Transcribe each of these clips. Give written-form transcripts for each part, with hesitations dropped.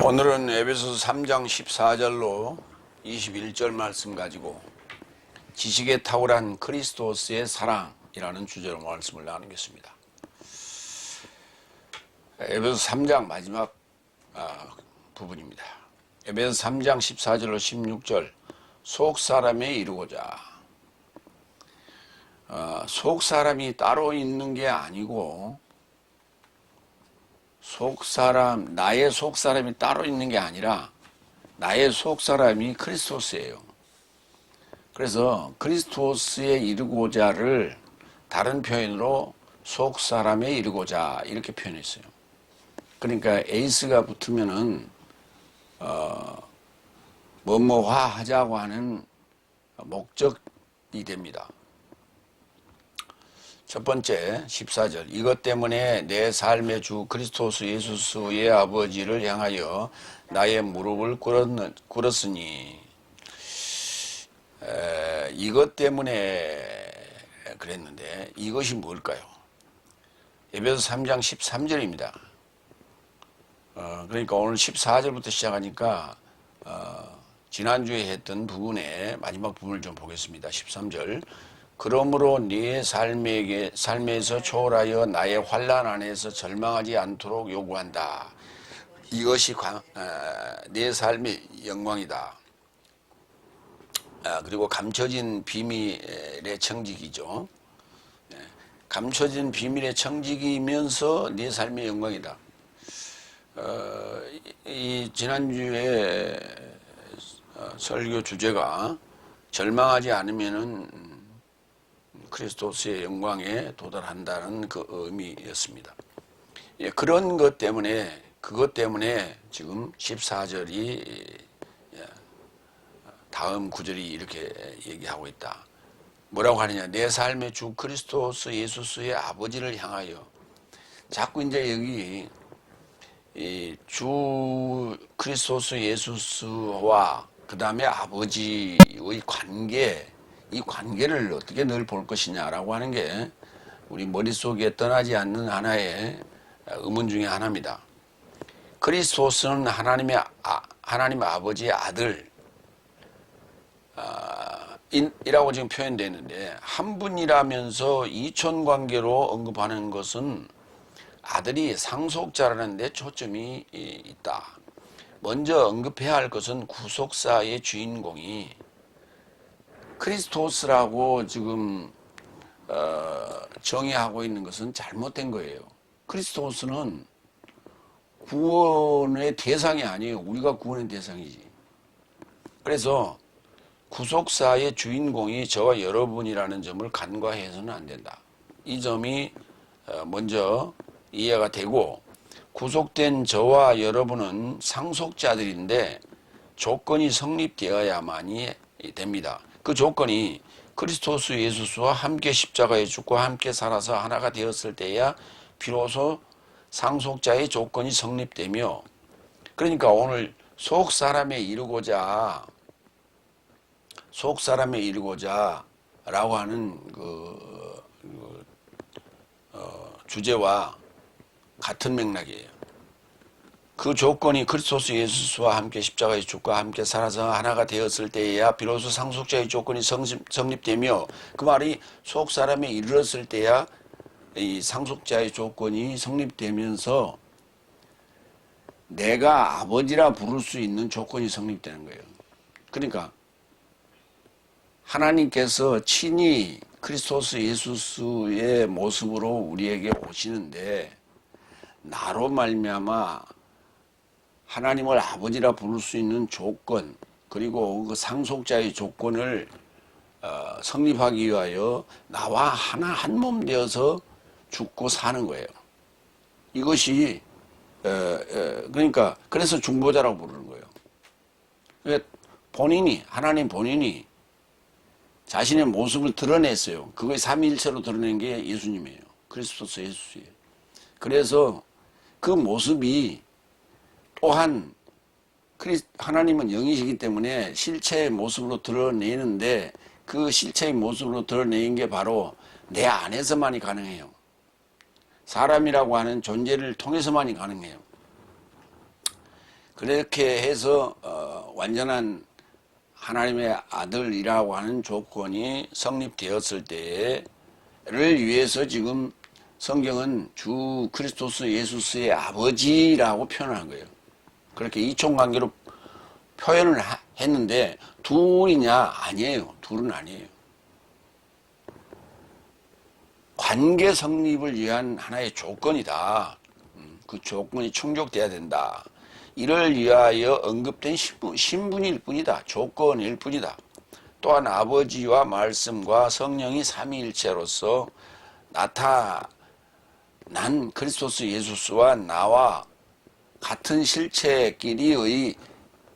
오늘은 에베소서 3장 14절로 21절 말씀 가지고 지식에 탁월한 그리스도스의 사랑이라는 주제로 말씀을 나누겠습니다. 에베소서 3장 마지막 부분입니다. 에베소서 3장 14절로 16절 속사람에 이루고자 속사람이 따로 있는 게 아니고 나의 속사람이 따로 있는 게 아니라 나의 속사람이 크리스토스예요. 그래서 그리스토스에 이르고자를 다른 표현으로 속사람에 이르고자 이렇게 표현했어요. 그러니까 에이스가 붙으면은 뭐뭐화 하자고 하는 목적이 됩니다. 첫 번째 14절 이것 때문에 내 삶의 주 그리스도스 예수의 아버지를 향하여 나의 무릎을 꿇었으니 이것 때문에 그랬는데 이것이 뭘까요? 에베소서 3장 13절입니다. 그러니까 오늘 14절부터 시작하니까 지난주에 했던 부분의 마지막 부분을 좀 보겠습니다. 13절 그러므로 네 삶에서 초월하여 나의 환난 안에서 절망하지 않도록 요구한다. 이것이 네 삶의 영광이다. 그리고 감춰진 비밀의 청지기죠. 감춰진 비밀의 청지기이면서 네 삶의 영광이다. 이 지난주에 설교 주제가 절망하지 않으면은 그리스도스의 영광에 도달한다는 그 의미였습니다. 그런 것 때문에 그것 때문에 지금 14절이 다음 구절이 이렇게 얘기하고 있다. 뭐라고 하느냐? 내 삶의 주 그리스도스 예수스의 아버지를 향하여. 자꾸 이제 여기 이 주 그리스도스 예수스와 그 다음에 아버지의 관계, 이 관계를 어떻게 늘 볼 것이냐라고 하는 게 우리 머릿속에 떠나지 않는 하나의 의문 중에 하나입니다. 그리스도스는 하나님 아버지의 아들 이라고 지금 표현되어 있는데 한 분이라면서 이촌관계로 언급하는 것은 아들이 상속자라는 데 초점이 있다. 먼저 언급해야 할 것은 구속사의 주인공이 크리스토스라고 지금 정의하고 있는 것은 잘못된 거예요. 크리스토스는 구원의 대상이 아니에요. 우리가 구원의 대상이지. 그래서 구속사의 주인공이 저와 여러분이라는 점을 간과해서는 안 된다. 이 점이 먼저 이해가 되고, 구속된 저와 여러분은 상속자들인데 조건이 성립되어야만이 됩니다. 그 조건이 그리스도스 예수와 함께 십자가에 죽고 함께 살아서 하나가 되었을 때야 비로소 상속자의 조건이 성립되며, 그러니까 오늘 속사람에 이르고자 라고 하는 주제와 같은 맥락이에요. 그 조건이 그리스도스 예수와 함께 십자가에 죽고 함께 살아서 하나가 되었을 때에야 비로소 상속자의 조건이 성립되며, 그 말이 속사람에 이르렀을 때야 이 상속자의 조건이 성립되면서 내가 아버지라 부를 수 있는 조건이 성립되는 거예요. 그러니까 하나님께서 친히 그리스도스 예수의 모습으로 우리에게 오시는데 나로 말미암아 하나님을 아버지라 부를 수 있는 조건, 그리고 그 상속자의 조건을 성립하기 위하여 나와 하나 한 몸 되어서 죽고 사는 거예요. 이것이 그러니까 그래서 중보자라고 부르는 거예요. 그러니까 하나님 본인이 자신의 모습을 드러냈어요. 그걸 삼위일체로 드러낸 게 예수님이에요. 그리스도스 예수예요. 그래서 그 모습이 또한 하나님은 영이시기 때문에 실체의 모습으로 드러내는데, 그 실체의 모습으로 드러내는 게 바로 내 안에서만이 가능해요. 사람이라고 하는 존재를 통해서만이 가능해요. 그렇게 해서 완전한 하나님의 아들이라고 하는 조건이 성립되었을 때를 위해서 지금 성경은 주 그리스도스 예수스의 아버지라고 표현한 거예요. 그렇게 이총관계로 표현을 했는데 둘이냐? 아니에요. 둘은 아니에요. 관계 성립을 위한 하나의 조건이다. 그 조건이 충족돼야 된다. 이를 위하여 언급된 신분일 뿐이다. 조건일 뿐이다. 또한 아버지와 말씀과 성령이 삼위일체로서 나타난 그리스도스 예수스와 나와 같은 실체끼리의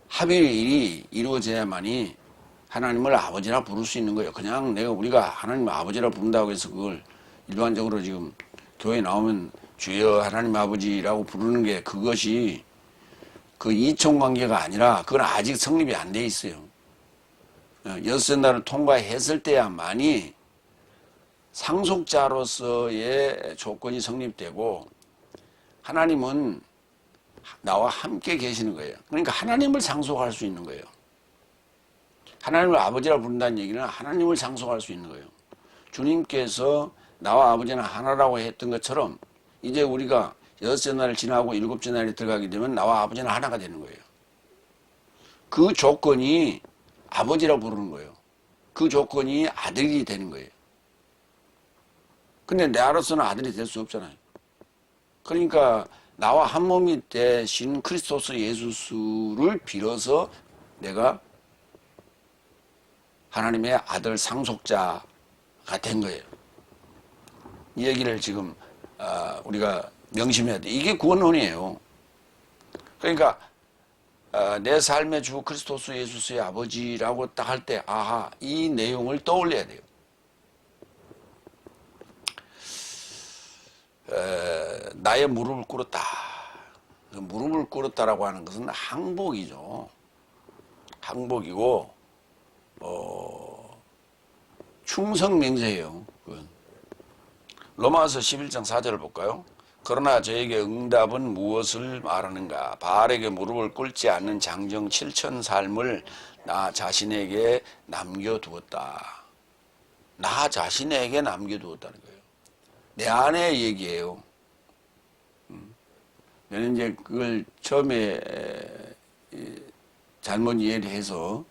합일이 이루어져야만이 하나님을 아버지라 부를 수 있는 거예요. 그냥 우리가 하나님을 아버지라 부른다고 해서 그걸 일반적으로 지금 교회에 나오면 주여 하나님 아버지라고 부르는 게 그것이 그 이총관계가 아니라 그건 아직 성립이 안 돼 있어요. 여섯 날을 통과했을 때야만이 상속자로서의 조건이 성립되고 하나님은 나와 함께 계시는 거예요. 그러니까 하나님을 상속할 수 있는 거예요. 하나님을 아버지라 부른다는 얘기는 하나님을 상속할 수 있는 거예요. 주님께서 나와 아버지는 하나라고 했던 것처럼 이제 우리가 여섯째 날을 지나고 일곱째 날에 들어가게 되면 나와 아버지는 하나가 되는 거예요. 그 조건이 아버지라고 부르는 거예요. 그 조건이 아들이 되는 거예요. 근데 나로서는 아들이 될 수 없잖아요. 그러니까 나와 한 몸이 되신 그리스도스 예수를 빌어서 내가 하나님의 아들 상속자가 된 거예요. 이 얘기를 지금 우리가 명심해야 돼. 이게 구원론이에요. 그러니까 내 삶의 주 그리스도스 예수스의 아버지라고 딱 할 때 아하 이 내용을 떠올려야 돼요. 나의 무릎을 꿇었다. 무릎을 꿇었다라고 하는 것은 항복이죠. 항복이고 충성맹세예요. 로마서 11장 4절을 볼까요? 그러나 저에게 응답은 무엇을 말하는가? 바알에게 무릎을 꿇지 않는 장정 7천 삶을 나 자신에게 남겨두었다. 나 자신에게 남겨두었다는 거예요. 내 안의 얘기예요. 저는 이제 그걸 처음에 잘못 이해를 해서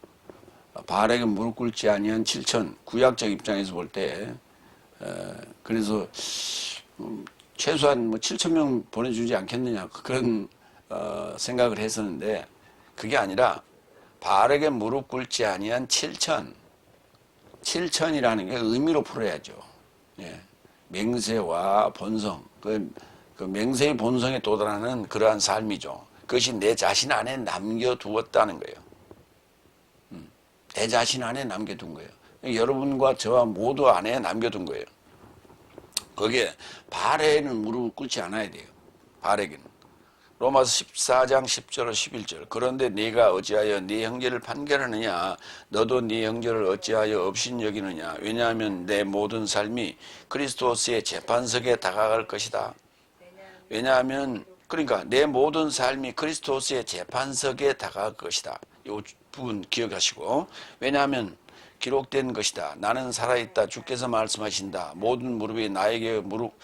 바알에게 무릎 꿇지 아니한 7천 구약적 입장에서 볼 때 그래서 최소한 뭐 7천 명 보내주지 않겠느냐 그런 생각을 했었는데 그게 아니라 바알에게 무릎 꿇지 아니한 7천이라는 게 의미로 풀어야죠. 예. 맹세와 본성 그 맹세의 본성에 도달하는 그러한 삶이죠. 그것이 내 자신 안에 남겨두었다는 거예요. 내 자신 안에 남겨둔 거예요. 여러분과 저와 모두 안에 남겨둔 거예요. 거기에 바알에게는 무릎을 꿇지 않아야 돼요. 바알에게는. 로마서 14장 10절 11절 그런데 네가 어찌하여 네 형제를 판결하느냐 너도 네 형제를 어찌하여 업신여기느냐 왜냐하면 내 모든 삶이 그리스도스의 재판석에 다가갈 것이다. 왜냐하면 그러니까 내 모든 삶이 그리스도스의 재판석에 다가갈 것이다. 이 부분 기억하시고 왜냐하면 기록된 것이다. 나는 살아있다. 주께서 말씀하신다. 모든 무릎이 나에게 무릎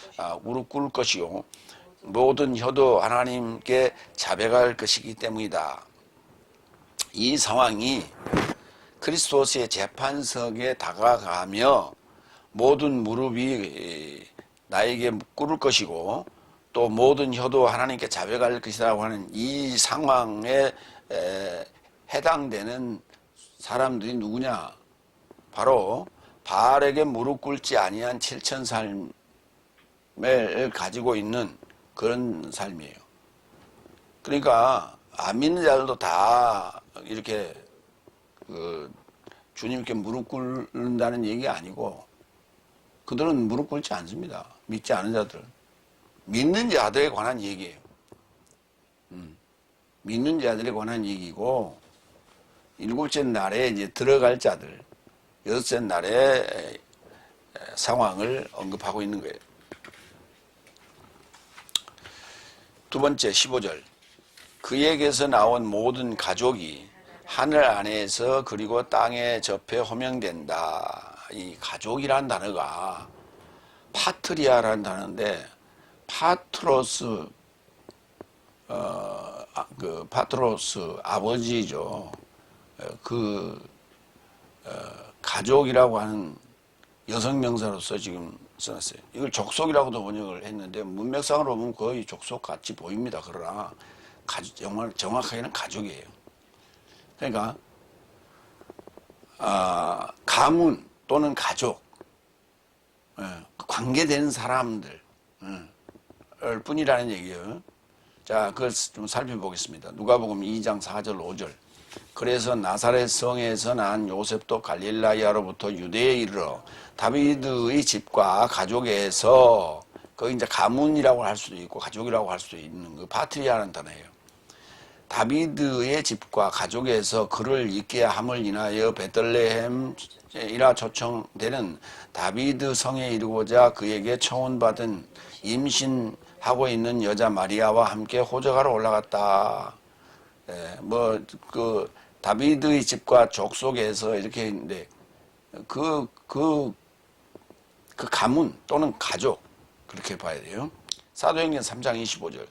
꿇을 것이요. 모든 혀도 하나님께 자백할 것이기 때문이다. 이 상황이 그리스도스의 재판석에 다가가며 모든 무릎이 나에게 꿇을 것이고 또 모든 혀도 하나님께 자백할 것이라고 하는 이 상황에 해당되는 사람들이 누구냐? 바로 바알에게 무릎 꿇지 아니한 7천 삶을 가지고 있는 그런 삶이에요. 그러니까 안 믿는 자들도 다 이렇게 주님께 무릎 꿇는다는 얘기가 아니고 그들은 무릎 꿇지 않습니다. 믿지 않은 자들. 믿는 자들에 관한 얘기예요. 믿는 자들에 관한 얘기고 일곱째 날에 이제 들어갈 자들 여섯째 날에 상황을 언급하고 있는 거예요. 두 번째 15절 그에게서 나온 모든 가족이 하늘 안에서 그리고 땅에 접해 호명된다. 이 가족이란 단어가 파트리아라는 단어인데 파트로스 그 파트로스 아버지죠. 그 가족이라고 하는 여성 명사로서 지금 써놨어요. 이걸 족속이라고도 번역을 했는데 문맥상으로 보면 거의 족속 같이 보입니다. 그러나 정확하게는 가족이에요. 그러니까 가문 또는 가족, 관계되는 사람들 뿐이라는 얘기예요. 자, 그걸 좀 살펴보겠습니다. 누가복음 2장 4절 5절. 그래서 나사렛 성에서 난 요셉도 갈릴라야로부터 유대에 이르러 다비드의 집과 가족에서, 그 이제 가문이라고 할 수도 있고 가족이라고 할 수도 있는 그 파트리아라는 단어예요. 다비드의 집과 가족에서 그를 있게 함을 인하여 베들레헴이라 초청되는 다비드 성에 이르고자 그에게 청혼받은 임신하고 있는 여자 마리아와 함께 호적하러 올라갔다. 그 다비드의 집과 족속에서 이렇게 있는데 그 가문 또는 가족, 그렇게 봐야 돼요. 사도행전 3장 25절.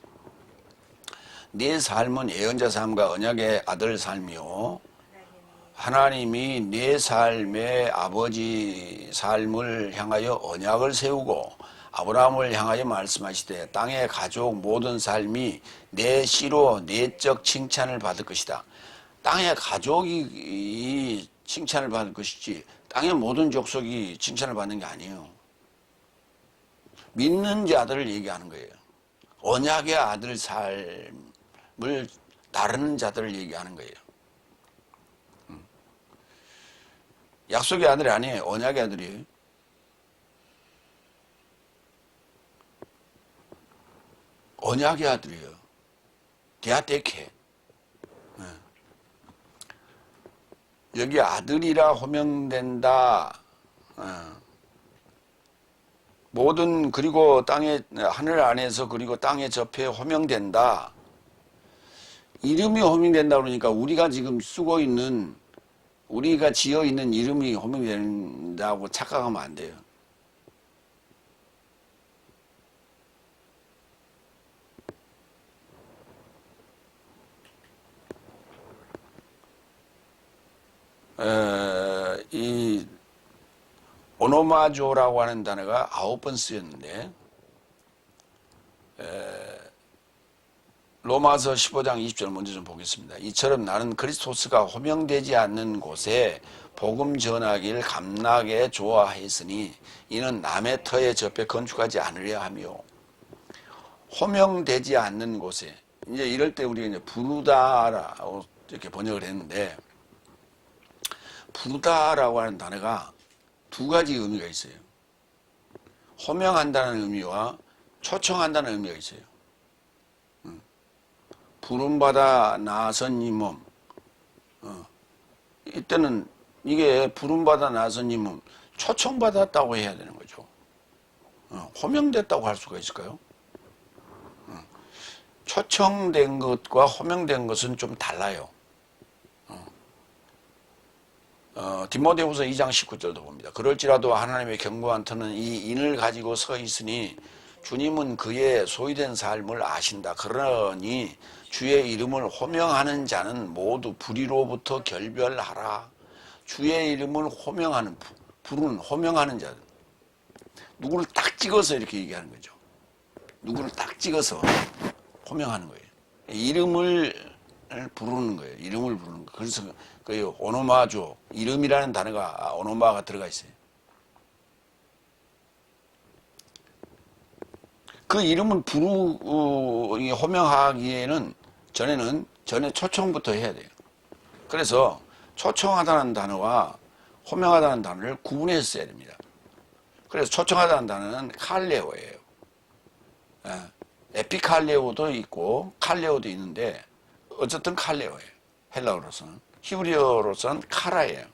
네 삶은 예언자 삶과 언약의 아들 삶이요 하나님이 네 삶의 아버지 삶을 향하여 언약을 세우고 아브라함을 향하여 말씀하시되 땅의 가족 모든 삶이 내 씨로 내적 칭찬을 받을 것이다. 땅의 가족이 칭찬을 받을 것이지 땅의 모든 족속이 칭찬을 받는 게 아니에요. 믿는 자들을 얘기하는 거예요. 언약의 아들 삶을 따르는 자들을 얘기하는 거예요. 약속의 아들이 아니에요. 언약의 아들이에요. 언약의 아들이에요. 디아테케. 여기 아들이라 호명된다. 모든 그리고 땅에 하늘 안에서 그리고 땅에 접해 호명된다. 이름이 호명된다 그러니까 우리가 지금 쓰고 있는 우리가 지어 있는 이름이 호명된다고 착각하면 안 돼요. 이 오노마조라고 하는 단어가 9번 쓰였는데 로마서 15장 20절 먼저 좀 보겠습니다. 이처럼 나는 그리스도스가 호명되지 않는 곳에 복음 전하기를 감나게 좋아했으니 이는 남의 터에 접해 건축하지 않으려 하며. 호명되지 않는 곳에, 이제 이럴 때 우리가 이제 부르다라고 이렇게 번역을 했는데, 부르다라고 하는 단어가 두 가지 의미가 있어요. 호명한다는 의미와 초청한다는 의미가 있어요. 부름받아 나선 이 몸. 이때는 이게 부름받아 나선 이 몸, 초청받았다고 해야 되는 거죠. 호명됐다고 할 수가 있을까요? 초청된 것과 호명된 것은 좀 달라요. 디모데후서 2장 19절도 봅니다. 그럴지라도 하나님의 견고한 터는 이 인을 가지고 서 있으니 주님은 그의 소유된 삶을 아신다. 그러니 주의 이름을 호명하는 자는 모두 불의로부터 결별하라. 주의 이름을 호명하는, 부르는, 호명하는 자들. 누구를 딱 찍어서 이렇게 얘기하는 거죠. 누구를 딱 찍어서 호명하는 거예요. 이름을 부르는 거예요. 이름을 부르는 거예요. 그래서 그 오노마조, 이름이라는 단어가 오노마가 들어가 있어요. 그 이름을 호명하기에는 전에 초청부터 해야 돼요. 그래서 초청하다는 단어와 호명하다는 단어를 구분해서 써야 됩니다. 그래서 초청하다는 단어는 칼레오예요. 에피칼레오도 있고 칼레오도 있는데 어쨌든 칼레오예요. 헬라어로서는. 히브리어로서는 카라예요.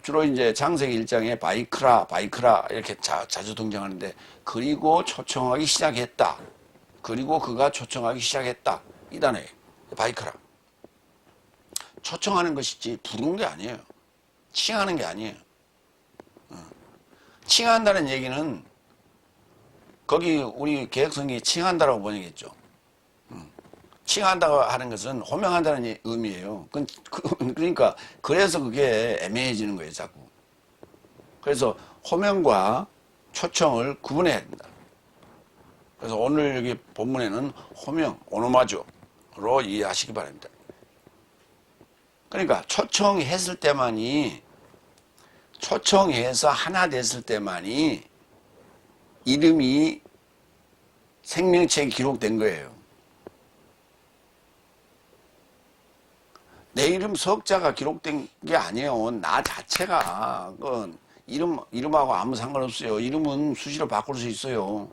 주로 이제 창세기 1장에 바이크라 이렇게 자주 등장하는데, 그리고 초청하기 시작했다. 그리고 그가 초청하기 시작했다. 이단에 바이크라. 초청하는 것이지 부르는 게 아니에요. 칭하는 게 아니에요. 칭한다는 얘기는 거기 우리 개혁성이 칭한다라고 번역했죠. 칭한다고 하는 것은 호명한다는 의미예요. 그러니까 그래서 그게 애매해지는 거예요, 자꾸. 그래서 호명과 초청을 구분해야 된다. 그래서 오늘 여기 본문에는 호명, 오노마주로 이해하시기 바랍니다. 그러니까 초청했을 때만이, 초청해서 하나 됐을 때만이 이름이 생명체에 기록된 거예요. 내 이름 석자가 기록된 게 아니에요. 나 자체가. 그건 이름하고 아무 상관없어요. 이름은 수시로 바꿀 수 있어요.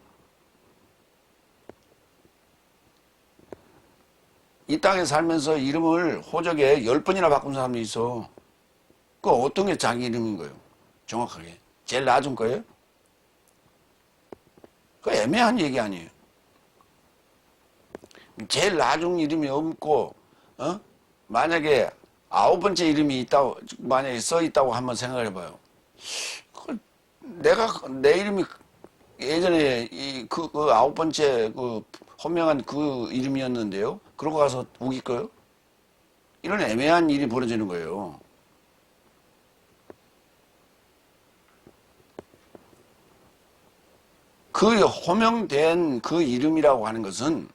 이 땅에 살면서 이름을 호적에 10번이나 바꾼 사람도 있어. 그 어떤 게 자기 이름인 거예요? 정확하게. 제일 낮은 거예요? 그 애매한 얘기 아니에요. 제일 낮은 이름이 없고, 만약에 9번째 이름이 있다고, 만약에 써 있다고 한번 생각을 해봐요. 내 이름이 예전에 그 9번째 호명한 그 이름이었는데요. 그러고 가서 우길 거요? 이런 애매한 일이 벌어지는 거예요. 그 호명된 그 이름이라고 하는 것은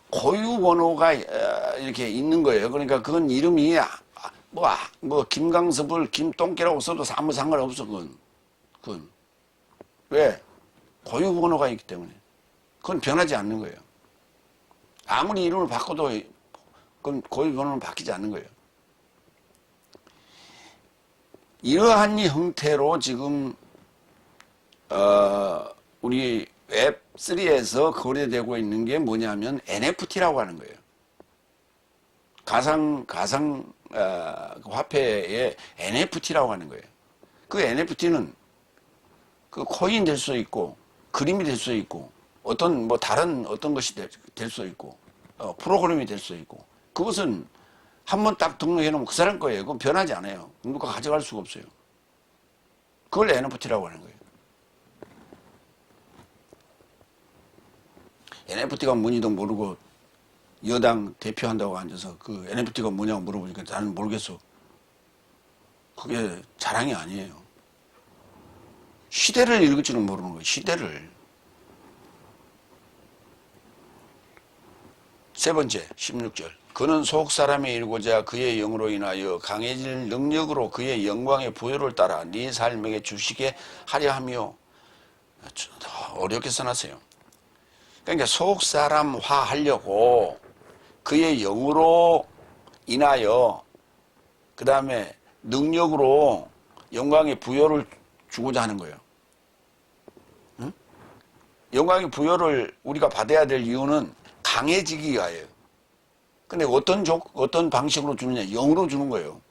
고유 번호가 이렇게 있는 거예요. 그러니까 그건 이름이 김강섭을 김똥개라고 써도 아무 상관없어. 그건 왜? 고유 번호가 있기 때문에. 그건 변하지 않는 거예요. 아무리 이름을 바꿔도 그건 고유 번호는 바뀌지 않는 거예요. 이러한 형태로 지금 우리 웹3에서 거래되고 있는 게 뭐냐면 NFT라고 하는 거예요. 가상 화폐의 NFT라고 하는 거예요. 그 NFT는 그 코인 될 수 있고, 그림이 될 수 있고, 다른 어떤 것이 될 수 있고, 프로그램이 될 수 있고, 그것은 한번 딱 등록해 놓으면 그 사람 거예요. 그건 변하지 않아요. 누가 가져갈 수가 없어요. 그걸 NFT라고 하는 거예요. NFT가 뭔지도 모르고 여당 대표한다고 앉아서 그 NFT가 뭐냐고 물어보니까 나는 모르겠어. 그게 자랑이 아니에요. 시대를 읽을 줄은 모르는 거예요. 시대를. 세 번째 16절. 그는 속 사람이 이루고자 그의 영으로 인하여 강해질 능력으로 그의 영광의 부여를 따라 네 삶에게 주시게 하려 하며. 어렵게 써놨어요. 그러니까 속 사람화 하려고 그의 영으로 인하여 그 다음에 능력으로 영광의 부여를 주고자 하는 거예요. 응? 영광의 부여를 우리가 받아야 될 이유는 강해지기 위하여요. 근데 어떤 방식으로 주느냐? 영으로 주는 거예요.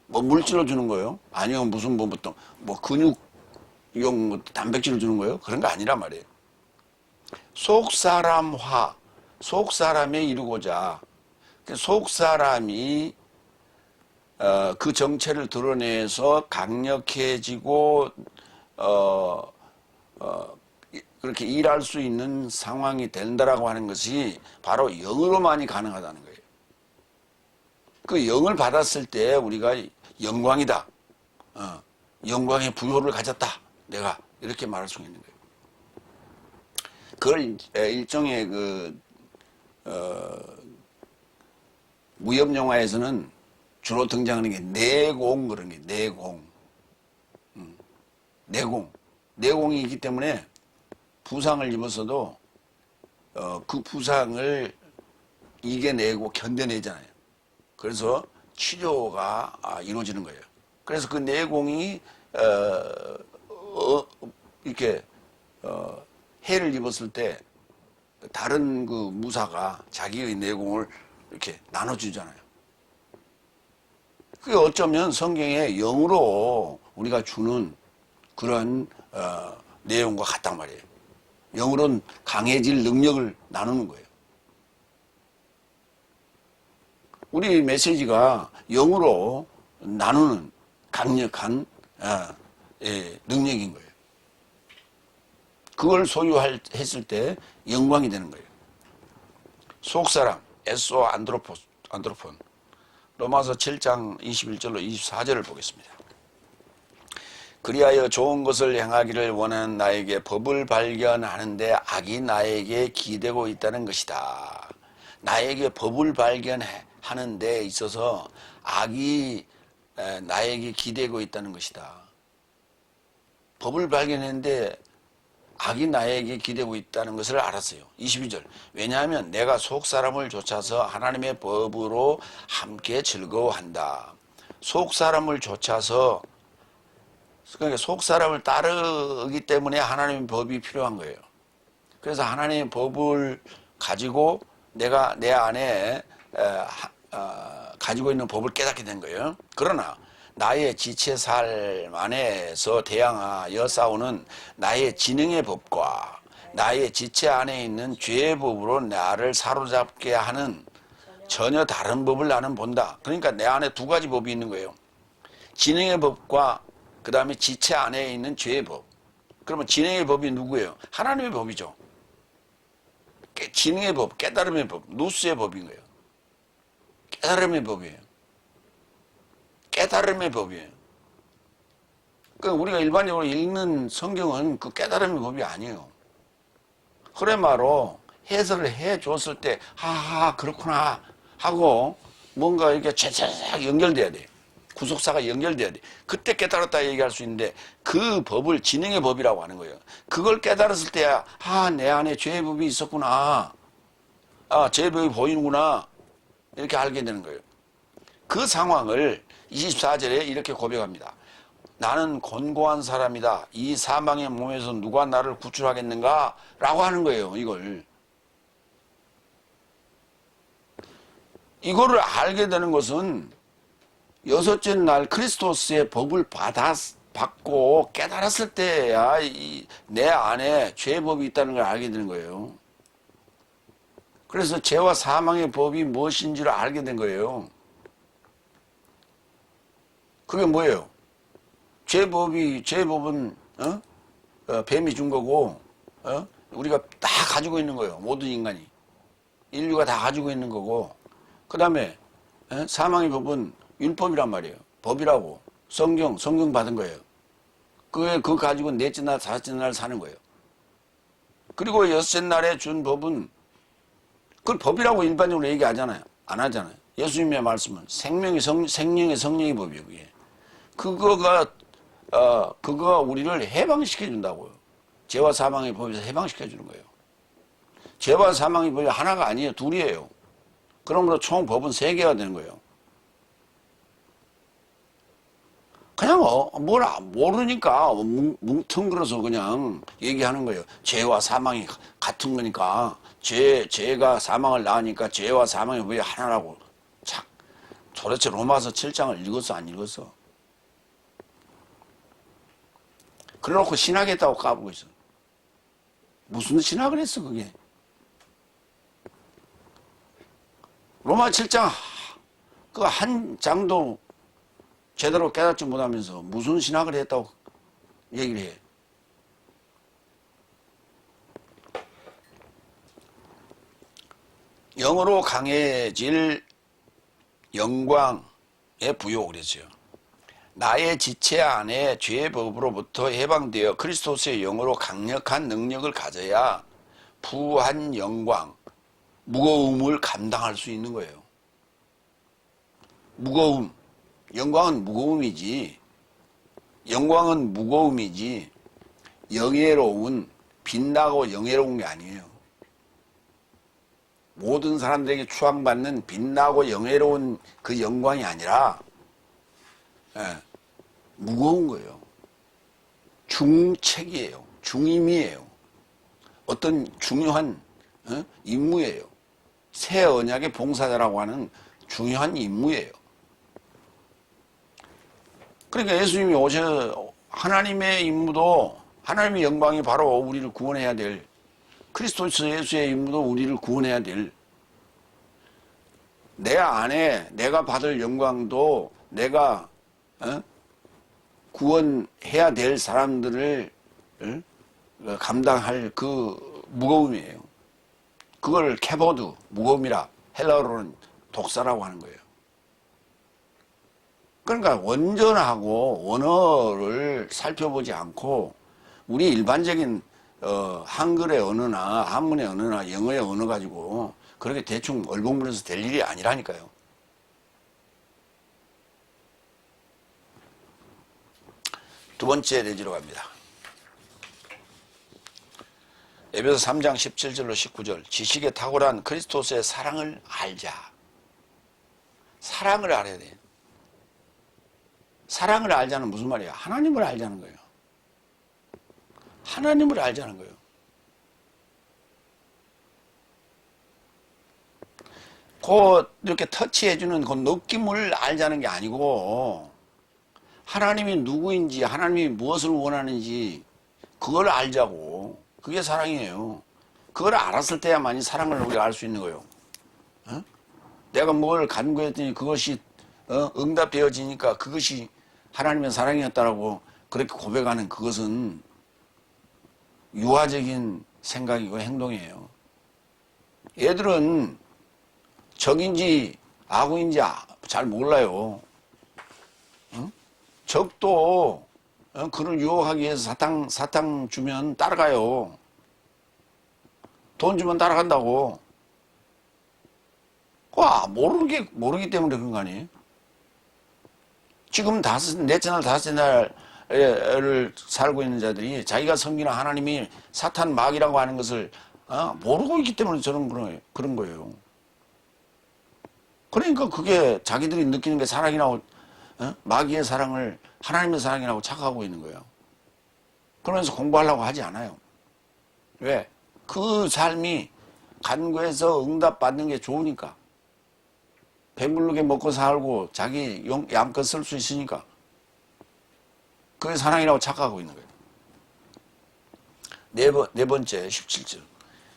물질로 주는 거예요? 아니요, 무슨 근육용 단백질을 주는 거예요? 그런 거 아니란 말이에요. 속사람화, 속사람에 이루고자, 속사람이 그 정체를 드러내서 강력해지고 그렇게 일할 수 있는 상황이 된다라고 하는 것이 바로 영으로만이 가능하다는 거예요. 그 영을 받았을 때 우리가 영광이다, 영광의 부여를 가졌다, 내가 이렇게 말할 수 있는 거예요. 그걸 일종의 무협 영화에서는 주로 등장하는 게 내공, 그런 게 내공. 내공이 있기 때문에 부상을 입었어도 그 부상을 이겨내고 견뎌내잖아요. 그래서 치료가 이루어지는 거예요. 그래서 그 내공이 이렇게 해를 입었을 때 다른 그 무사가 자기의 내공을 이렇게 나눠주잖아요. 그게 어쩌면 성경의 영으로 우리가 주는 그런 내용과 같단 말이에요. 영으로는 강해질 능력을 나누는 거예요. 우리 메시지가 영으로 나누는 강력한 능력인 거예요. 그걸 소유했을 때 영광이 되는 거예요. 속사람, 에소 안드로폰. 로마서 7장 21절로 24절을 보겠습니다. 그리하여 좋은 것을 행하기를 원하는 나에게 법을 발견하는데 악이 나에게 기대고 있다는 것이다. 나에게 법을 발견하는 데 있어서 악이 나에게 기대고 있다는 것이다. 법을 발견했는데 악이 나에게 기대고 있다는 것을 알았어요. 22절. 왜냐하면 내가 속사람을 좇아서 하나님의 법으로 함께 즐거워한다. 속사람을 좇아서, 그러니까 속사람을 따르기 때문에 하나님의 법이 필요한 거예요. 그래서 하나님의 법을 가지고 내가 내 안에 가지고 있는 법을 깨닫게 된 거예요. 그러나 나의 지체 삶 안에서 대항하여 싸우는 나의 지능의 법과 나의 지체 안에 있는 죄의 법으로 나를 사로잡게 하는 전혀 다른 법을 나는 본다. 그러니까 내 안에 두 가지 법이 있는 거예요. 지능의 법과 그 다음에 지체 안에 있는 죄의 법. 그러면 지능의 법이 누구예요? 하나님의 법이죠. 지능의 법, 깨달음의 법, 누스의 법인 거예요. 깨달음의 법이에요. 깨달음의 법이에요. 그러니까 우리가 일반적으로 읽는 성경은 그 깨달음의 법이 아니에요. 흐레마로 해설을 해 줬을 때, 하하, 그렇구나 하고 뭔가 이렇게 쫙쫙 연결돼야 돼. 구속사가 연결돼야 돼. 그때 깨달았다 얘기할 수 있는데 그 법을 지능의 법이라고 하는 거예요. 그걸 깨달았을 때야, 내 안에 죄의 법이 있었구나. 죄의 법이 보이는구나. 이렇게 알게 되는 거예요. 그 상황을 24절에 이렇게 고백합니다. 나는 곤고한 사람이다. 이 사망의 몸에서 누가 나를 구출하겠는가? 라고 하는 거예요. 이거를 알게 되는 것은 여섯째 날 크리스토스의 법을 받고 깨달았을 때야 내 안에 죄의 법이 있다는 걸 알게 되는 거예요. 그래서 죄와 사망의 법이 무엇인지를 알게 된 거예요. 그게 뭐예요? 죄의 법은 뱀이 준 거고 우리가 다 가지고 있는 거예요. 모든 인간이. 인류가 다 가지고 있는 거고, 그 다음에 사망의 법은 율법이란 말이에요. 법이라고. 성경 받은 거예요. 그거 가지고 넷째 날, 다섯째 날 사는 거예요. 그리고 여섯째 날에 준 법은, 그걸 법이라고 일반적으로 얘기 안 하잖아요. 예수님의 말씀은 생명의 성령의 법이에요, 그게. 그거가 우리를 해방시켜 준다고요. 죄와 사망의 법에서 해방시켜 주는 거예요. 죄와 사망의 법이 하나가 아니에요. 둘이에요. 그러므로 총 법은 3개가 되는 거예요. 그냥 모르니까 뭉텅그려서 그냥 얘기하는 거예요. 죄와 사망이 같은 거니까, 죄가 사망을 낳으니까 죄와 사망의 법이 하나라고. 도대체 로마서 7장을 읽었어, 안 읽었어? 그래놓고 신학했다고 까부고 있어. 무슨 신학을 했어, 그게? 로마 7장 그 한 장도 제대로 깨닫지 못하면서 무슨 신학을 했다고 얘기를 해. 영으로 강해질 영광에 부요 그랬어요. 나의 지체 안에 죄의 법으로부터 해방되어 그리스도스의 영으로 강력한 능력을 가져야 부한 영광, 무거움을 감당할 수 있는 거예요. 무거움. 영광은 무거움이지. 영광은 무거움이지. 영예로운, 빛나고 영예로운 게 아니에요. 모든 사람들에게 추앙받는 빛나고 영예로운 그 영광이 아니라 무거운 거예요. 중책이에요. 중임이에요. 어떤 중요한 임무예요. 새 언약의 봉사자라고 하는 중요한 임무예요. 그러니까 예수님이 하나님의 임무도, 하나님의 영광이 바로 우리를 구원해야 될, 그리스도 예수의 임무도 우리를 구원해야 될, 내 안에 내가 받을 영광도 내가 구원해야 될 사람들을 감당할 그 무거움이에요. 그걸 케보드, 무거움이라 헬라어로는 독사라고 하는 거예요. 그러니까 원전하고 원어를 살펴보지 않고 우리 일반적인 한글의 언어나 한문의 언어나 영어의 언어 가지고 그렇게 대충 얼버무려서 될 일이 아니라니까요. 두 번째 내지로 갑니다. 에베소 3장 17절로 19절. 지식에 탁월한 그리스도스의 사랑을 알자. 사랑을 알아야 돼. 사랑을 알자는 무슨 말이야? 하나님을 알자는 거예요. 하나님을 알자는 거예요. 그 이렇게 터치해주는 그 느낌을 알자는 게 아니고 하나님이 누구인지 하나님이 무엇을 원하는지 그걸 알자고. 그게 사랑이에요. 그걸 알았을 때야만이 사랑을 우리가 알 수 있는 거예요. 내가 뭘 간구했더니 그것이 응답되어지니까 그것이 하나님의 사랑이었다라고 그렇게 고백하는 그것은 유아적인 생각이고 행동이에요. 얘들은 적인지 악인지 잘 몰라요. 적도 그를 유혹하기 위해서 사탕 주면 따라가요. 돈 주면 따라간다고. 모르기 때문에 그런 거 아니에요? 지금 넷째 날, 다섯째 날을 살고 있는 자들이 자기가 섬기는 하나님이 사탄 마귀라고 하는 것을 모르고 있기 때문에 그런 거예요. 그러니까 그게 자기들이 느끼는 게 사랑이라고 마귀의 사랑을 하나님의 사랑이라고 착각하고 있는 거예요. 그러면서 공부하려고 하지 않아요. 왜? 그 삶이 간구해서 응답받는 게 좋으니까. 배부르게 먹고 살고 자기 양껏 쓸 수 있으니까. 그게 사랑이라고 착각하고 있는 거예요. 네 번째 17절.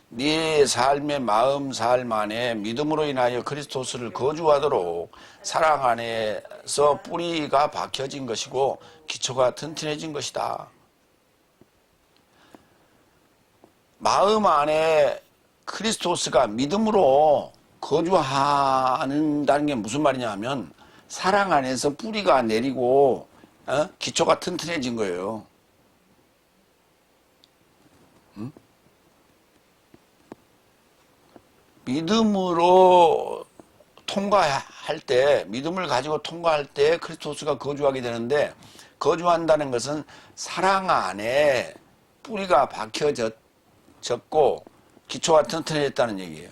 네 삶의 마음 삶 안에 믿음으로 인하여 그리스도스를 거주하도록 사랑 안에서 뿌리가 박혀진 것이고 기초가 튼튼해진 것이다. 마음 안에 그리스도스가 믿음으로 거주한다는 게 무슨 말이냐 하면 사랑 안에서 뿌리가 내리고 기초가 튼튼해진 거예요. 믿음으로 통과할 때, 믿음을 가지고 통과할 때 그리스도스가 거주하게 되는데, 거주한다는 것은 사랑 안에 뿌리가 박혀졌고 기초가 튼튼해졌다는 얘기예요.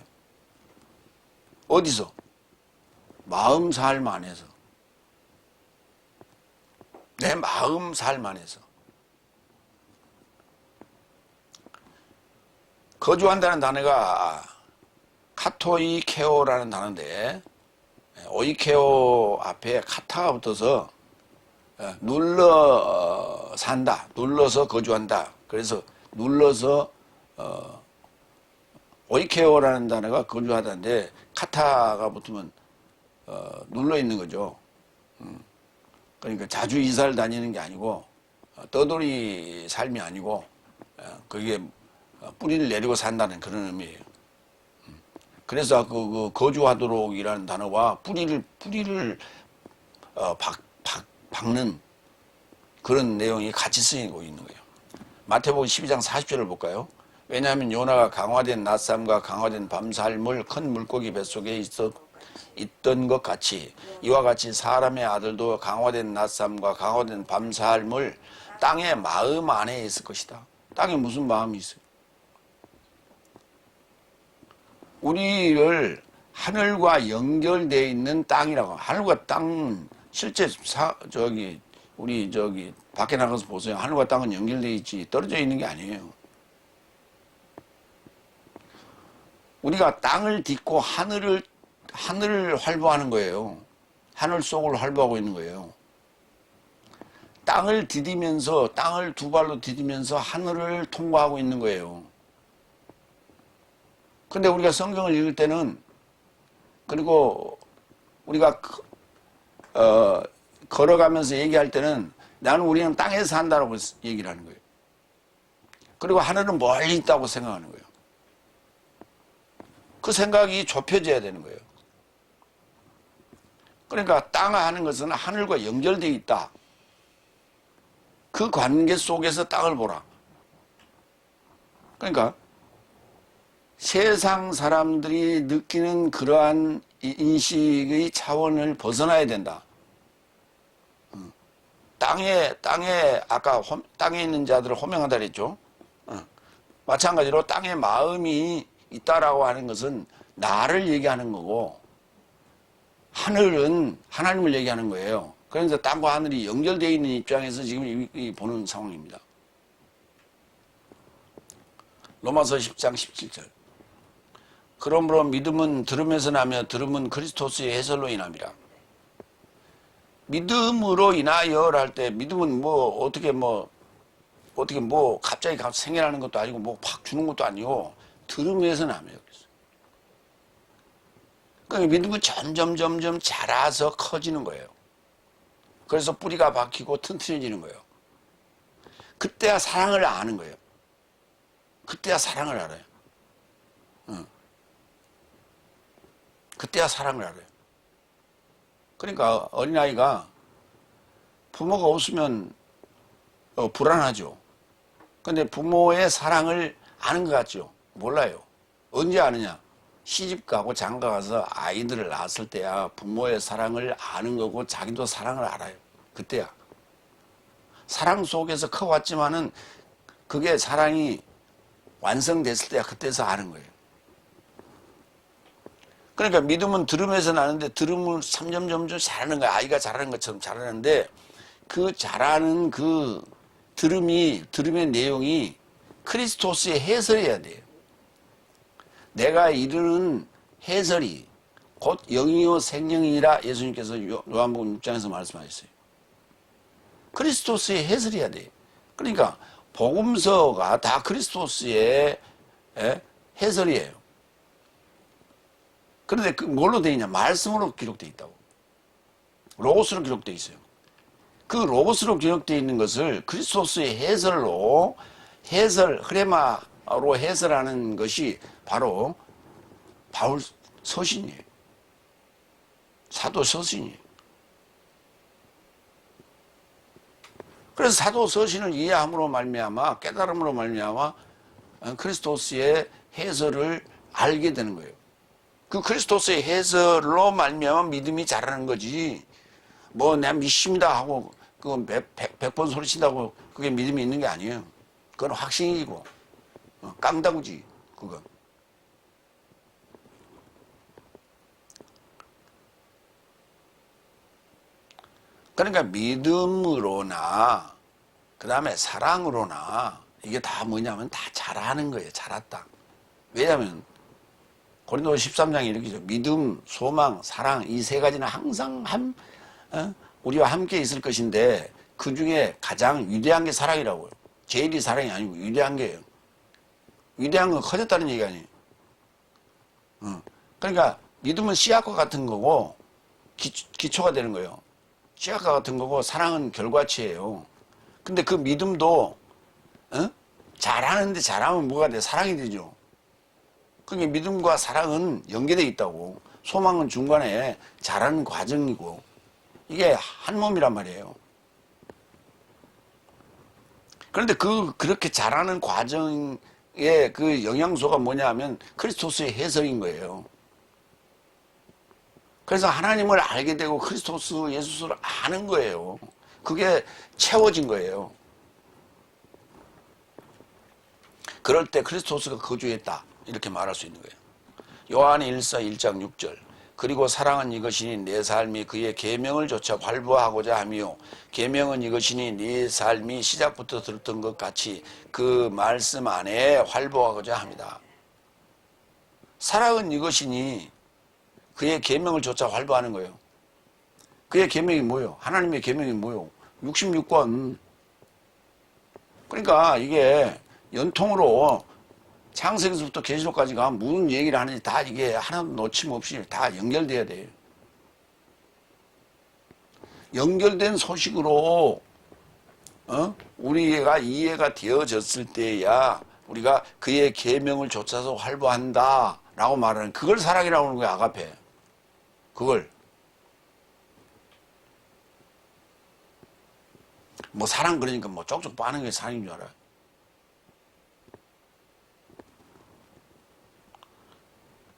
어디서? 마음 삶 안에서. 내 마음 삶 안에서. 거주한다는 단어가 카토이케오라는 단어인데 오이케오 앞에 카타가 붙어서 눌러 산다, 눌러서 거주한다. 그래서 눌러서 오이케오라는 단어가 거주하다인데 카타가 붙으면 눌러 있는 거죠. 그러니까 자주 이사를 다니는 게 아니고 떠돌이 삶이 아니고 그게 뿌리를 내리고 산다는 그런 의미예요. 그래서 그 거주하도록이라는 단어와 뿌리를 박는 그런 내용이 같이 쓰이고 있는 거예요. 마태복음 12장 40절을 볼까요? 왜냐하면 요나가 강화된 낮잠과 강화된 밤살물 큰 물고기 뱃속에 있던 것 같이 이와 같이 사람의 아들도 강화된 낮잠과 강화된 밤살물 땅의 마음 안에 있을 것이다. 땅에 무슨 마음이 있어요? 우리를 하늘과 연결되어 있는 땅이라고. 하늘과 땅은 실제 우리 밖에 나가서 보세요. 하늘과 땅은 연결되어 있지 떨어져 있는 게 아니에요. 우리가 땅을 딛고 하늘을 활보하는 거예요. 하늘 속을 활보하고 있는 거예요. 땅을 디디면서 땅을 두 발로 디디면서 하늘을 통과하고 있는 거예요. 근데 우리가 성경을 읽을 때는 그리고 우리가 걸어가면서 얘기할 때는 우리는 땅에서 산다라고 얘기를 하는 거예요. 그리고 하늘은 멀리 있다고 생각하는 거예요. 그 생각이 좁혀져야 되는 거예요. 그러니까 땅 하는 것은 하늘과 연결되어 있다. 그 관계 속에서 땅을 보라. 그러니까 세상 사람들이 느끼는 그러한 인식의 차원을 벗어나야 된다. 아까 땅에 있는 자들을 호명하다 그랬죠. 마찬가지로 땅에 마음이 있다라고 하는 것은 나를 얘기하는 거고, 하늘은 하나님을 얘기하는 거예요. 그래서 땅과 하늘이 연결되어 있는 입장에서 지금 보는 상황입니다. 로마서 10장 17절. 그러므로 믿음은 들음에서 나며 들음은 그리스도스의 해설로 인함이라. 믿음으로 인하여 할 때, 믿음은 어떻게 갑자기 생겨나는 것도 아니고 확 주는 것도 아니고 들음에서 나며. 그러니까 믿음은 점점 자라서 커지는 거예요. 그래서 뿌리가 박히고 튼튼해지는 거예요. 그때야 사랑을 아는 거예요. 그때야 사랑을 알아요. 그때야 사랑을 알아요. 그러니까 어린아이가 부모가 없으면 불안하죠. 근데 부모의 사랑을 아는 것 같죠? 몰라요. 언제 아느냐? 시집가고 장가가서 아이들을 낳았을 때야 부모의 사랑을 아는 거고 자기도 사랑을 알아요. 그때야. 사랑 속에서 커왔지만은 그게 사랑이 완성됐을 때야 그때서 아는 거예요. 그러니까 믿음은 들음에서 나는데 들음을 점점 자라는 거야. 아이가 자라는 것처럼 자라는데 그 자라는 그 들음의 내용이 크리스토스의 해설이어야 돼요. 내가 이르는 해설이 곧 영이요 생명이라 예수님께서 요한복음 6장에서 말씀하셨어요. 크리스토스의 해설이어야 돼요. 그러니까 복음서가 다 크리스토스의 해설이에요. 그런데 뭘로 되어 있냐? 말씀으로 기록되어 있다고. 로고스로 기록되어 있어요. 그 로고스로 기록되어 있는 것을 그리스도스의 흐레마로 해설하는 것이 바로 바울 서신이에요. 사도 서신이에요. 그래서 사도 서신을 이해함으로 말미암아 깨달음으로 말미암아 그리스도스의 해설을 알게 되는 거예요. 그 그리스도스의 해설로 말미암아 믿음이 자라는 거지. 내가 믿습니다 하고 그건 100번 소리친다고 그게 믿음이 있는 게 아니에요. 그건 확신이고 깡다구지 그거. 그러니까 믿음으로나 그 다음에 사랑으로나 이게 다 뭐냐면 다 자라는 거예요. 자랐다. 왜냐하면 고린도서 13장에 이렇게 죠. 믿음, 소망, 사랑 이 세 가지는 항상 우리와 함께 있을 것인데 그 중에 가장 위대한 게 사랑이라고요. 제일이 사랑이 아니고 위대한 게예요. 위대한 건 커졌다는 얘기가 아니에요. 그러니까 믿음은 씨앗과 같은 거고 기초가 되는 거예요. 씨앗과 같은 거고 사랑은 결과치예요. 근데 그 믿음도 잘하는데 잘하면 뭐가 돼? 사랑이 되죠. 그러니까 믿음과 사랑은 연계되어 있다고. 소망은 중간에 자라는 과정이고 이게 한 몸이란 말이에요. 그런데 그렇게 자라는 과정의 그 영양소가 뭐냐 하면 크리스토스의 해석인 거예요. 그래서 하나님을 알게 되고 크리스토스 예수를 아는 거예요. 그게 채워진 거예요. 그럴 때 크리스토스가 거주했다 이렇게 말할 수 있는 거예요. 요한 1서 1장 6절 그리고 사랑은 이것이니 내 삶이 그의 계명을 조차 활보하고자 하며 계명은 이것이니 네 삶이 시작부터 들었던 것 같이 그 말씀 안에 활보하고자 합니다. 사랑은 이것이니 그의 계명을 조차 활보하는 거예요. 그의 계명이 뭐예요? 하나님의 계명이 뭐예요? 66권. 그러니까 이게 연통으로 창세기서부터 계시록까지가 무슨 얘기를 하는지 다 이게 하나도 놓침없이 다 연결돼야 돼요. 연결된 소식으로 우리가 이해가 되어졌을 때야 우리가 그의 계명을 좇아서 활보한다 라고 말하는, 그걸 사랑이라고 하는 거야. 아가페. 그걸 뭐 사랑 그러니까 뭐 쪽쪽 빠는 게 사랑인 줄 알아.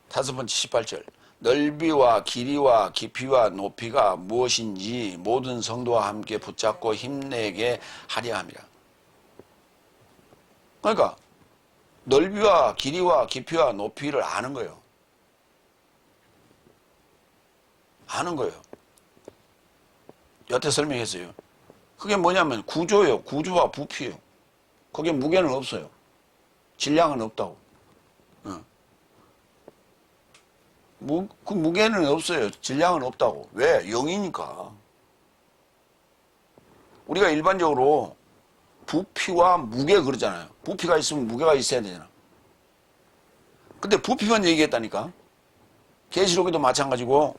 다섯 번째 18절. 넓이와 길이와 깊이와 높이가 무엇인지 모든 성도와 함께 붙잡고 힘내게 하려 함이라. 그러니까 넓이와 길이와 깊이와 높이를 아는 거예요. 아는 거예요. 여태 설명했어요. 그게 뭐냐면 구조예요. 구조와 부피예요. 거기에 무게는 없어요. 질량은 없다고. 그 무게는 없어요. 질량은 없다고. 왜? 0이니까. 우리가 일반적으로 부피와 무게 그러잖아요. 부피가 있으면 무게가 있어야 되잖아. 근데 부피만 얘기했다니까. 계시록에도 마찬가지고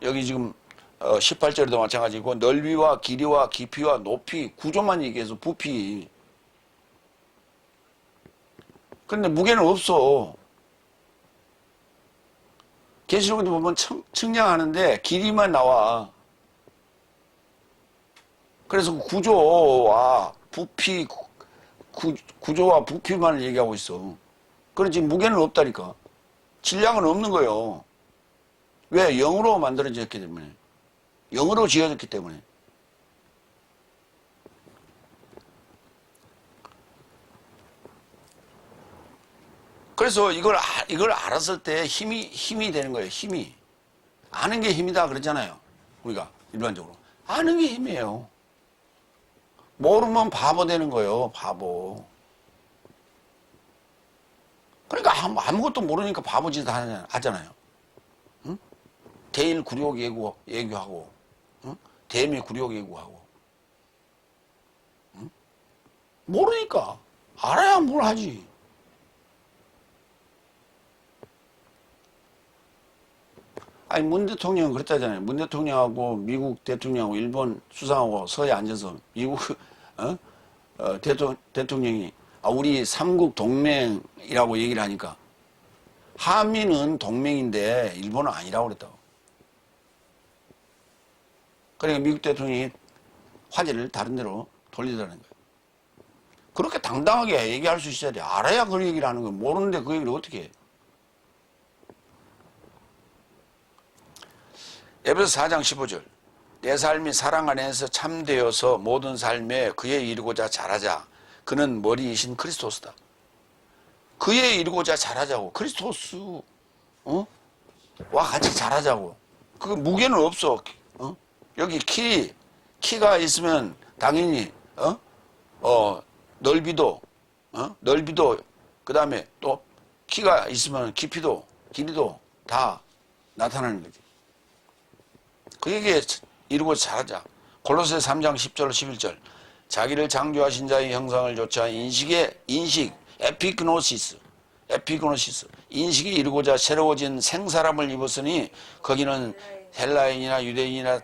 여기 지금 18절에도 마찬가지고 넓이와 길이와 깊이와 높이 구조만 얘기해서 부피. 근데 무게는 없어. 계시록에도 보면 측량하는데 길이만 나와. 그래서 구조와 부피, 구조와 부피만 얘기하고 있어. 그런지 무게는 없다니까. 질량은 없는 거예요. 왜? 0으로 만들어졌기 때문에. 0으로 지어졌기 때문에. 그래서 이걸 알았을 때 힘이 되는 거예요. 힘이. 아는 게 힘이다 그러잖아요. 우리가 일반적으로. 아는 게 힘이에요. 모르면 바보 되는 거예요. 바보. 그러니까 아무것도 모르니까 바보짓 하잖아요. 응? 대일 굴욕 예고하고, 응? 대미 굴욕 예고하고. 응? 모르니까. 알아야 뭘 하지. 아니, 문 대통령은 그랬다잖아요. 문 대통령하고 미국 대통령하고 일본 수상하고 서해 앉아서 미국 대통령이 우리 삼국 동맹이라고 얘기를 하니까 한미는 동맹인데 일본은 아니라고 그랬다고. 그러니까 미국 대통령이 화제를 다른 데로 돌리더라는 거예요. 그렇게 당당하게 얘기할 수 있어야 돼. 알아야 그 얘기를 하는 거예요. 모르는데 그 얘기를 어떻게 해. 에베소 4장 15절. 내 삶이 사랑 안에서 참되어서 모든 삶에 그에 이르고자 잘하자. 그는 머리이신 그리스도스다. 그에 이르고자 잘하자고. 그리스도스 와 같이 잘하자고. 그 무게는 없어. 여기 키가 있으면 당연히 넓이도 그 다음에 또 키가 있으면 깊이도 길이도 다 나타나는 거지. 그에게 이루고 잘하자. 골로새 3장 10절 11절. 자기를 창조하신 자의 형상을 좇아 인식 에피그노시스 인식이 이루고자 새로워진 생사람을 입었으니 거기는 헬라인이나 유대인이나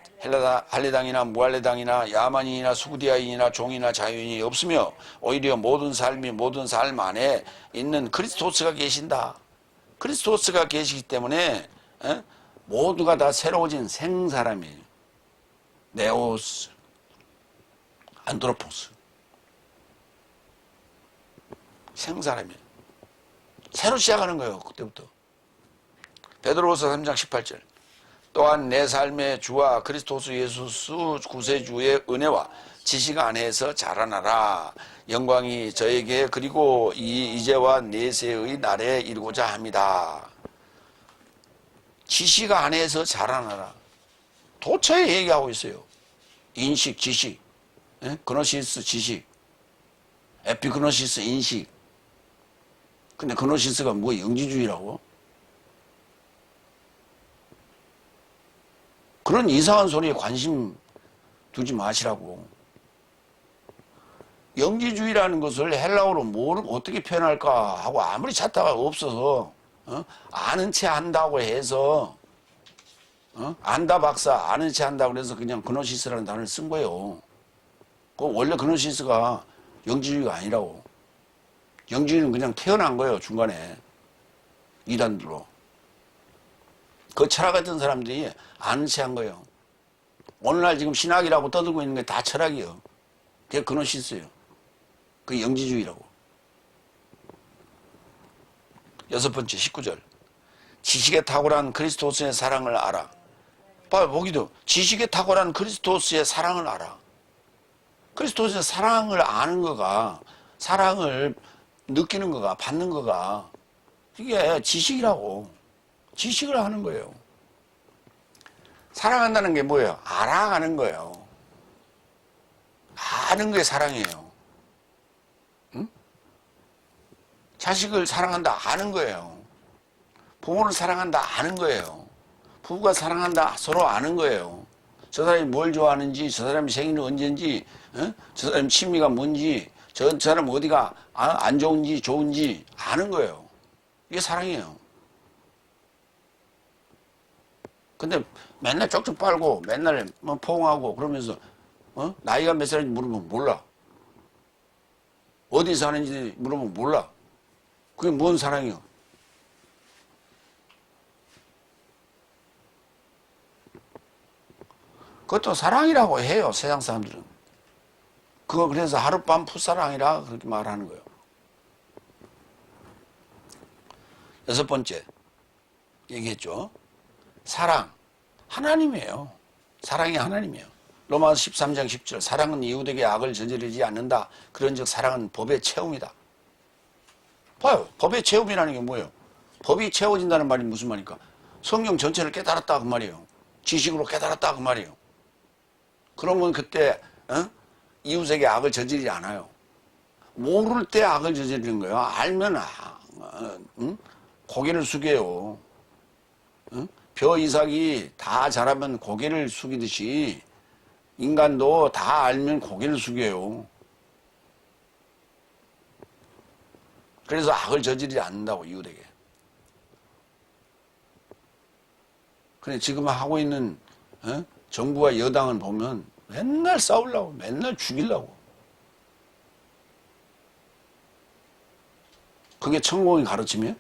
할레당이나 무할레당이나 야만인이나 수구디아인이나 종이나 자유인이 없으며 오히려 모든 삶 안에 있는 그리스도스가 계신다. 그리스도스가 계시기 때문에 모두가 다 새로워진 생사람이에요. 네오스, 안드로포스. 생사람이에요. 새로 시작하는 거예요. 그때부터. 베드로후서 3장 18절. 또한 내 삶의 주와 그리스도스 예수 구세주의 은혜와 지식 안에서 자라나라. 영광이 저에게 그리고 이제와 내세의 날에 이루고자 합니다. 지식 안에서 자라나라. 도처에 얘기하고 있어요. 인식, 지식, 그노시스 지식, 에피그노시스 인식. 근데 그노시스가 뭐 영지주의라고? 그런 이상한 소리에 관심 두지 마시라고. 영지주의라는 것을 헬라어로 뭘 어떻게 표현할까 하고 아무리 찾다가 없어서 아는 체 한다고 해서 안다 박사, 아는 체 한다 그래서 그냥 그노시스라는 단어를 쓴 거예요. 원래 그노시스가 영지주의가 아니라고. 영지주의는 그냥 태어난 거예요, 중간에. 이단들로. 그 철학했던 사람들이 아는 체 한 거예요. 오늘날 지금 신학이라고 떠들고 있는 게 다 철학이에요. 그게 그노시스예요. 그게 영지주의라고. 6번째 19절. 지식에 탁월한 그리스도스의 사랑을 알아. 보기도 지식에 탁월한 그리스도스의 사랑을 알아. 그리스도스의 사랑을 아는 거가, 사랑을 느끼는 거가, 받는 거가, 이게 지식이라고. 지식을 하는 거예요. 사랑한다는 게 뭐예요? 알아가는 거예요. 아는 게 사랑이에요. 응? 자식을 사랑한다 아는 거예요. 부모를 사랑한다 아는 거예요. 부부가 사랑한다 서로 아는 거예요. 저 사람이 뭘 좋아하는지, 저 사람이 생일이 언제인지, 저 사람 취미가 뭔지, 저 사람 어디가 안 좋은지 좋은지 아는 거예요. 이게 사랑이에요. 근데 맨날 쪽쪽 빨고 맨날 포옹하고 그러면서 나이가 몇 살인지 물으면 몰라. 어디 사는지 물으면 몰라. 그게 뭔 사랑이요? 그것도 사랑이라고 해요, 세상 사람들은. 그거 그래서 하룻밤 풋사랑이라 그렇게 말하는 거예요. 6번째 얘기했죠. 사랑, 하나님이에요. 사랑이 하나님이에요. 로마서 13장 10절. 사랑은 이웃에게 악을 저지르지 않는다. 그런즉 사랑은 법의 채움이다. 봐요. 법의 채움이라는 게 뭐예요? 법이 채워진다는 말이 무슨 말입니까? 성경 전체를 깨달았다 그 말이에요. 지식으로 깨달았다 그 말이에요. 그런 건 그때 이웃에게 악을 저지르지 않아요. 모를 때 악을 저지르는 거예요. 알면 고개를 숙여요. 벼 이삭이 다 자라면 고개를 숙이듯이 인간도 다 알면 고개를 숙여요. 그래서 악을 저지르지 않는다고, 이웃에게. 근데 지금 하고 있는 정부와 여당은 보면 맨날 싸우려고, 맨날 죽이려고. 그게 천공의 가르침이에요?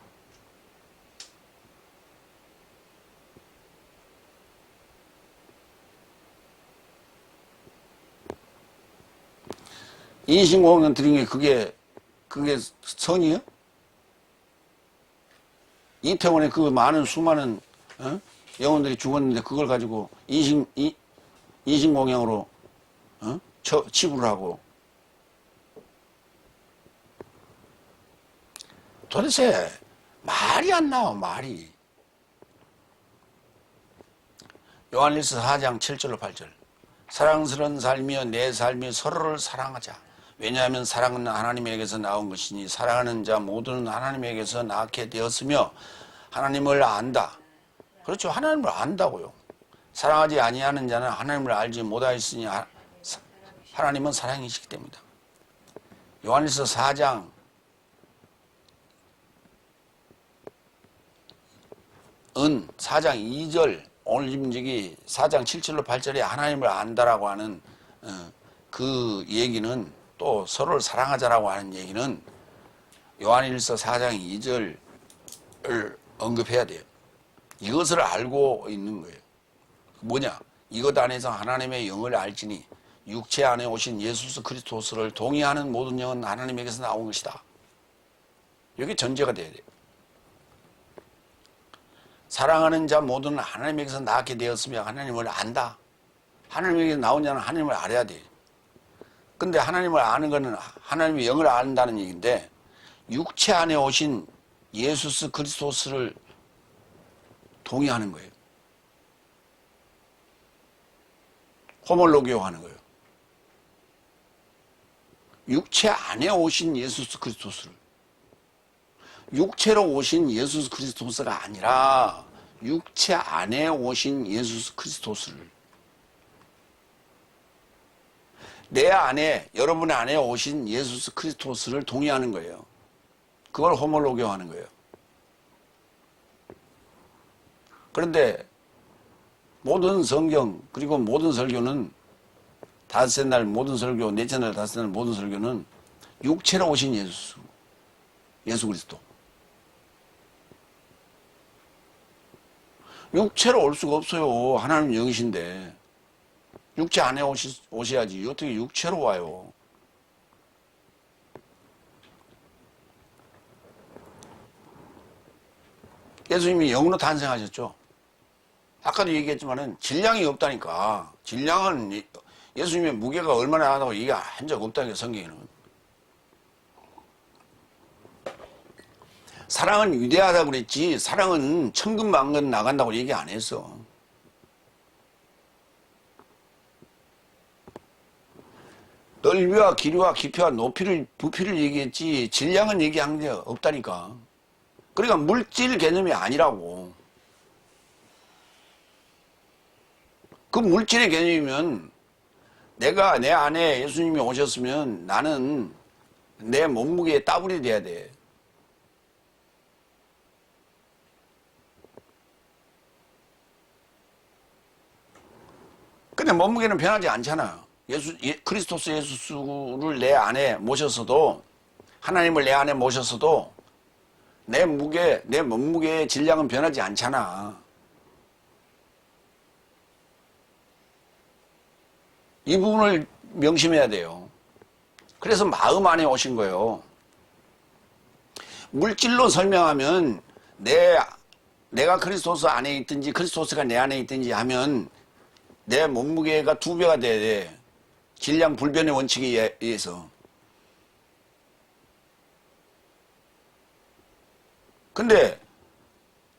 인신공연 드린 게 그게 선이에요? 이태원에 그 많은 수많은 영혼들이 죽었는데 그걸 가지고 인신공양으로 치부를 하고. 도대체 말이 안 나와, 말이. 요한일서 4장 7절로 8절. 사랑스러운 삶이여 내 삶이 서로를 사랑하자. 왜냐하면 사랑은 하나님에게서 나온 것이니 사랑하는 자 모두는 하나님에게서 낳게 되었으며 하나님을 안다. 그렇죠. 하나님을 안다고요. 사랑하지 아니하는 자는 하나님을 알지 못하였으니 하나님은 사랑이시기 때문이다. 요한일서 4장 4장 2절, 오늘 지금 저기 4장 7절로 8절에 하나님을 안다라고 하는 그 얘기는, 또 서로를 사랑하자라고 하는 얘기는 요한일서 4장 2절을 언급해야 돼요. 이것을 알고 있는 거예요. 뭐냐? 이것 안에서 하나님의 영을 알지니 육체 안에 오신 예수 그리스도를 동의하는 모든 영은 하나님에게서 나온 것이다. 이게 전제가 돼야 돼요. 사랑하는 자 모두는 하나님에게서 낳게 되었으며 하나님을 안다. 하나님에게서 나온 자는 하나님을 알아야 돼. 근데 하나님을 아는 거는 하나님의 영을 안다는 얘기인데, 육체 안에 오신 예수 그리스도를 동의하는 거예요. 호몰로기오 하는 거예요. 육체 안에 오신 예수 그리스도를, 육체로 오신 예수 그리스도가 아니라 육체 안에 오신 예수 그리스도를, 내 안에, 여러분 안에 오신 예수 그리스도를 동의하는 거예요. 그걸 호몰로기오 하는 거예요. 그런데 모든 성경 그리고 모든 설교는 다섯째 날 모든 설교, 넷째 날 다섯째 날 모든 설교는 육체로 오신 예수 그리스도. 육체로 올 수가 없어요. 하나님 영이신데. 육체 안에 오셔야지. 어떻게 육체로 와요? 예수님이 영으로 탄생하셨죠. 아까도 얘기했지만은 질량이 없다니까. 질량은 예수님의 무게가 얼마나 하다고 얘기 한 적 없다니까, 성경에는. 사랑은 위대하다고 그랬지, 사랑은 천근만근 나간다고 얘기 안 했어. 넓이와 길이와 깊이와 높이를, 부피를 얘기했지, 질량은 얘기한 게 없다니까. 그러니까 물질 개념이 아니라고. 그 물질의 개념이면 내가 내 안에 예수님이 오셨으면 나는 내 몸무게에 따블이 돼야 돼. 근데 몸무게는 변하지 않잖아. 그리스도스 예수를 내 안에 모셨어도, 하나님을 내 안에 모셨어도 내 몸무게의 질량은 변하지 않잖아. 이 부분을 명심해야 돼요. 그래서 마음 안에 오신 거예요. 물질로 설명하면 내가 그리스도스 안에 있든지 그리스도스가 내 안에 있든지 하면 내 몸무게가 2배가 돼야 돼. 질량 불변의 원칙에 의해서. 근데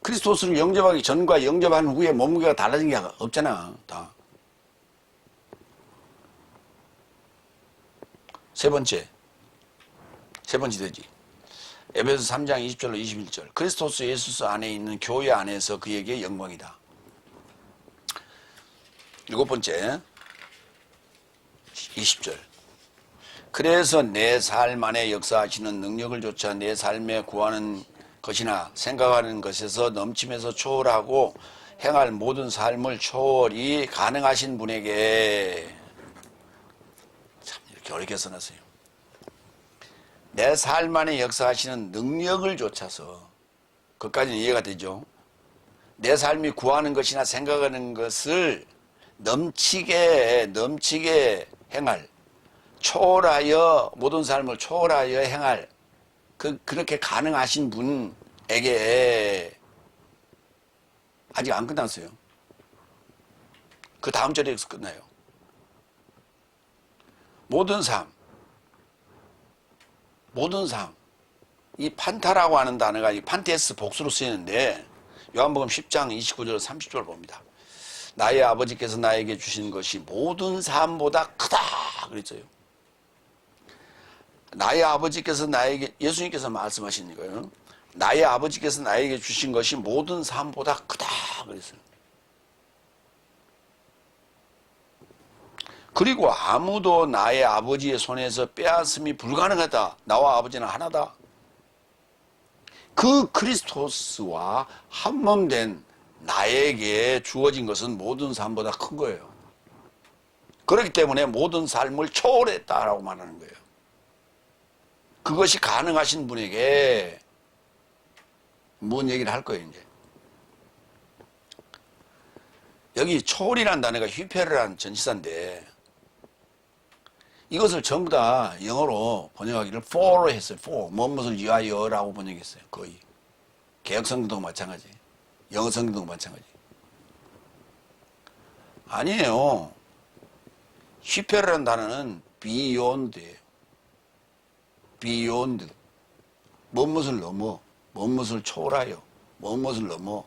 그리스도스를 영접하기 전과 영접한 후에 몸무게가 달라진 게 없잖아. 다. 세 번째 되지. 에베소 3장 20절로 21절. 그리스도스 예수 안에 있는 교회 안에서 그에게 영광이다. 일곱 번째 20절. 그래서 내 삶 안에 역사하시는 능력을 조차 내 삶에 구하는 것이나 생각하는 것에서 넘침에서 초월하고 행할 모든 삶을 초월이 가능하신 분에게. 참 이렇게 어렵게 써놨어요. 내 삶 안에 역사하시는 능력을 좇아서, 그것까지는 이해가 되죠. 내 삶이 구하는 것이나 생각하는 것을 넘치게 행할, 초월하여, 모든 삶을 초월하여 행할, 그렇게 가능하신 분에게. 아직 안 끝났어요. 그 다음 절에서 끝나요. 모든 삶. 이 판타라고 하는 단어가 이 판테스 복수로 쓰이는데, 요한복음 10장 29절 30절 봅니다. 나의 아버지께서 나에게 주신 것이 모든 삶보다 크다 그랬어요. 나의 아버지께서 나에게, 예수님께서 말씀하시는 거예요. 나의 아버지께서 나에게 주신 것이 모든 삶보다 크다 그랬어요. 그리고 아무도 나의 아버지의 손에서 빼앗음이 불가능하다. 나와 아버지는 하나다. 그 그리스도스와 한몸된 나에게 주어진 것은 모든 삶보다 큰 거예요. 그렇기 때문에 모든 삶을 초월했다라고 말하는 거예요. 그것이 가능하신 분에게 뭔 얘기를 할 거예요, 이제. 여기 초월이라는 단어가 휘페르라는 전치사인데, 이것을 전부 다 영어로 번역하기를 for로 했어요. for. 무엇을 위하여라고 번역했어요. 거의. 개혁성경도 마찬가지. 영어 성경도 마찬가지. 아니에요. 휘페르라는 단어는 beyond예요. beyond. 무엇을 넘어. 무엇을 초월하여. 무엇을 넘어.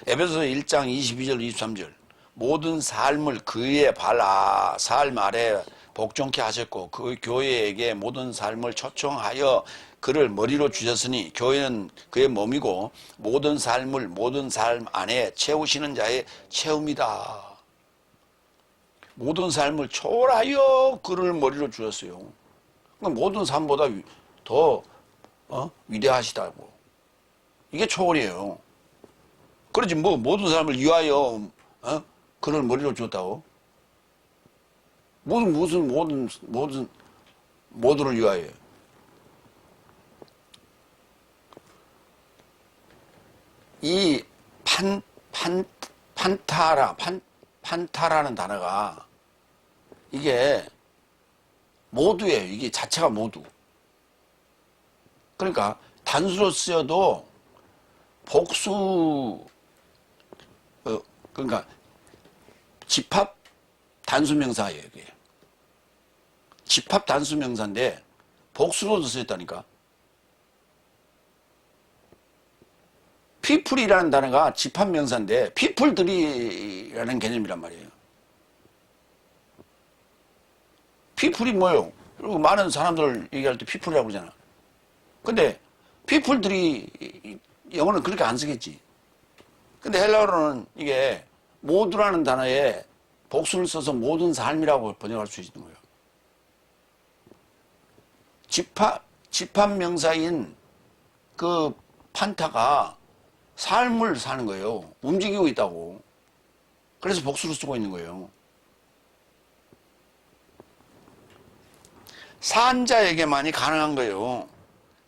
에베소서 1장 22절 23절. 모든 삶을 그의 삶 아래 복종케 하셨고 그 교회에게 모든 삶을 초청하여 그를 머리로 주셨으니 교회는 그의 몸이고 모든 삶을 모든 삶 안에 채우시는 자의 채움이다. 모든 삶을 초월하여 그를 머리로 주셨어요. 그러니까 모든 삶보다 더 위대하시다고. 이게 초월이에요. 그렇지 뭐 모든 사람을 위하여 그를 머리로 주었다고? 모두를 위하여. 이 판타라는 단어가 이게 모두예요. 이게 자체가 모두. 그러니까 단수로 쓰여도 복수 그러니까 집합 단수명사예요. 이게. 집합 단수명사인데 복수로도 쓰였다니까. people이라는 단어가 집합명사인데 people들이라는 개념이란 말이에요. people이 뭐예요? 그리고 많은 사람들 얘기할 때 people이라고 그러잖아. 근데 people들이 영어는 그렇게 안 쓰겠지. 근데 헬라어로는 이게 모두라는 단어에 복수를 써서 모든 삶이라고 번역할 수 있는 거예요. 집합명사인 그 판타가 삶을 사는 거예요. 움직이고 있다고. 그래서 복수를 쓰고 있는 거예요. 산자에게만이 가능한 거예요.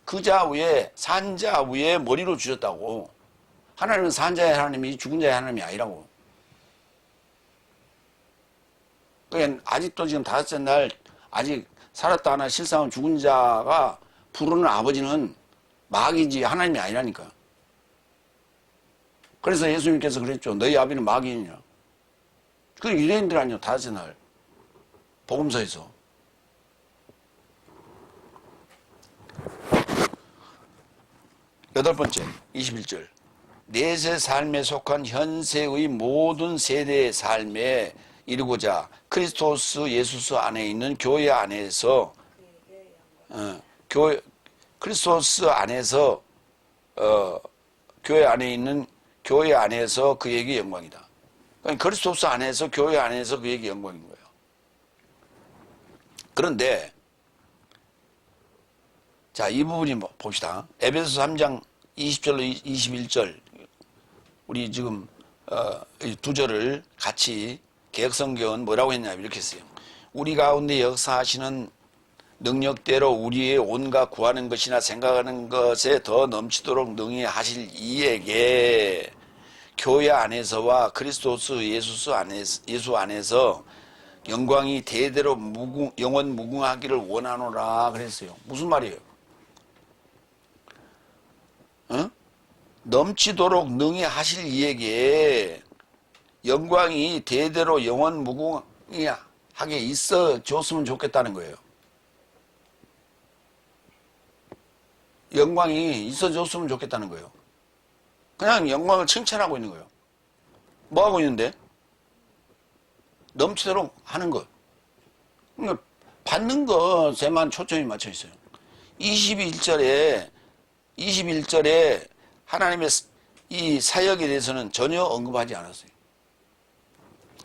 그자 위에 산자 위에 머리로 주셨다고. 하나님은 산자의 하나님이 죽은 자의 하나님이 아니라고. 그러니까 아직도 지금 다섯째 날 아직 살았다 하나 실상은 죽은 자가 부르는 아버지는 마귀지 하나님이 아니라니까. 그래서 예수님께서 그랬죠. 너희 아비는 마귀이냐. 그 유대인들 아니요. 다섯째 날 복음서에서. 여덟 번째 21절. 내세 삶에 속한 현세의 모든 세대의 삶에 이루고자 크리스토스 예수스 안에 있는 교회 안에서 크리스토스 안에서 교회 안에 있는 교회 안에서 그에게 영광이다. 그러니까 그리스도스 안에서 교회 안에서 그에게 영광인 거예요. 그런데 자, 이 부분이 봅시다. 에베소 3장 20절로 21절 우리 지금 이 두 절을 같이 개혁성경은 뭐라고 했냐면 이렇게 했어요. 우리 가운데 역사하시는 능력대로 우리의 온갖 구하는 것이나 생각하는 것에 더 넘치도록 능히 하실 이에게 교회 안에서와 그리스도스 예수 안에서 영광이 대대로 영원 무궁하기를 원하노라 그랬어요. 무슨 말이에요? 넘치도록 능히 하실 이에게 영광이 대대로 영원 무궁하게 있어 줬으면 좋겠다는 거예요. 영광이 있어줬으면 좋겠다는 거예요. 그냥 영광을 칭찬하고 있는 거예요. 뭐 하고 있는데? 넘치도록 하는 것. 그러니까 받는 것에만 초점이 맞춰 있어요. 21절에 하나님의 이 사역에 대해서는 전혀 언급하지 않았어요.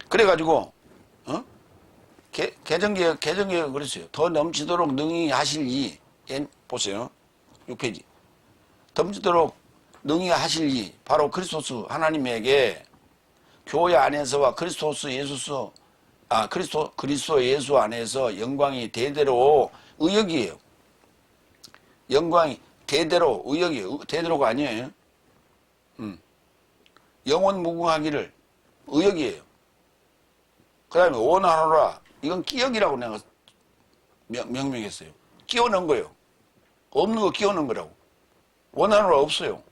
그래가지고 개정개혁 그랬어요. 더 넘치도록 능히 하실 이 보세요. 6페이지. 넘치도록 능히 하실 이 바로 그리스도스 하나님에게 교회 안에서와 그리스도 예수 안에서 영광이 대대로 의역이에요. 영광이 대대로 의역이에요. 대대로가 아니에요. 영원 무궁하기를 의역이에요. 그 다음에 원하노라. 이건 끼역이라고 내가 명명했어요. 끼워 넣은 거예요. 없는 거 끼워 넣은 거라고. 원하노라 없어요.